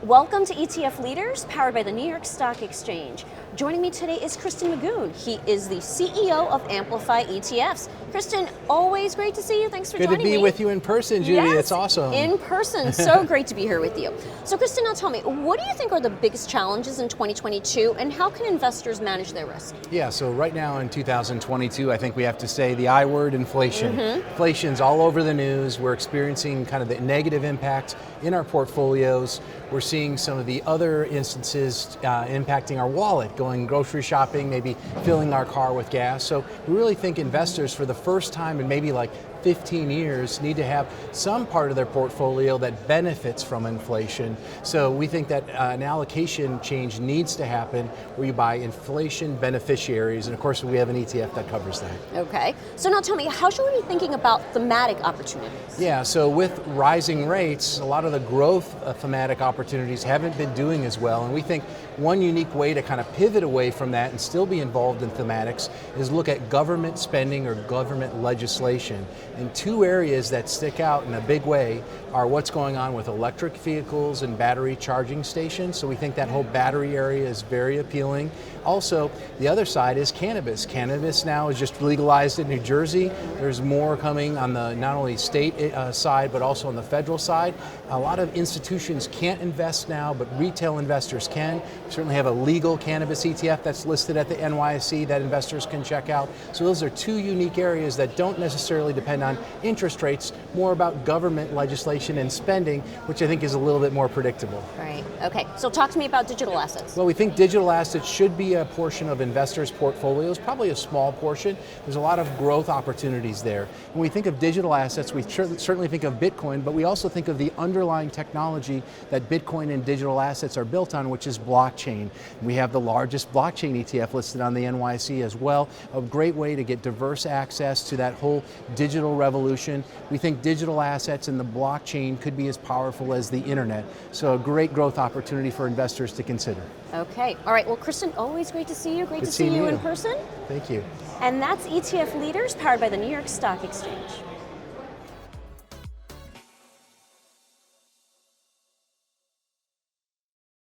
Welcome to ETF Leaders, powered by the New York Stock Exchange. Joining me today is Kristen Magoon. He is the CEO of Amplify ETFs. Kristen, always great to see you. Thanks for joining me. Good to be with you in person, Judy. Yes, it's awesome. In person, so great to be here with you. So Kristen, now tell me, what do you think are the biggest challenges in 2022 and how can investors manage their risk? Yeah, so right now in 2022, I think we have to say the I word, inflation. Inflation's all over the news. We're experiencing kind of the negative impact in our portfolios. We're seeing some of the other instances impacting our wallet, going grocery shopping, maybe filling our car with gas. So we really think investors, for the first time in maybe like 15 years, need to have some part of their portfolio that benefits from inflation. So we think that an allocation change needs to happen where you buy inflation beneficiaries, and of course we have an ETF that covers that. Okay, so now tell me, how should we be thinking about thematic opportunities? Yeah, so with rising rates, a lot of the growth thematic opportunities haven't been doing as well, and we think one unique way to kind of pivot away from that and still be involved in thematics is look at government spending or government legislation. And two areas that stick out in a big way are what's going on with electric vehicles and battery charging stations. So we think that whole battery area is very appealing. Also, the other side is cannabis. Cannabis now is just legalized in New Jersey. There's more coming on the not only state side, but also on the federal side. A lot of institutions can't invest now, but retail investors can. We certainly have a legal cannabis ETF that's listed at the NYSE that investors can check out. So those are two unique areas that don't necessarily depend on interest rates, more about government legislation and spending, which I think is a little bit more predictable. Right, okay, so talk to me about digital assets. Well, we think digital assets should be a portion of investors' portfolios, probably a small portion. There's a lot of growth opportunities there. When we think of digital assets, we certainly think of Bitcoin, but we also think of the underlying technology that Bitcoin and digital assets are built on, which is blockchain. We have the largest blockchain ETF listed on the NYSE as well, a great way to get diverse access to that whole digital revolution. We think digital assets and the blockchain could be as powerful as the internet. So a great growth opportunity for investors to consider. Okay, all right, well Kristen, always great to see you. Great to see you in person. Thank you. And that's ETF Leaders, powered by the New York Stock Exchange.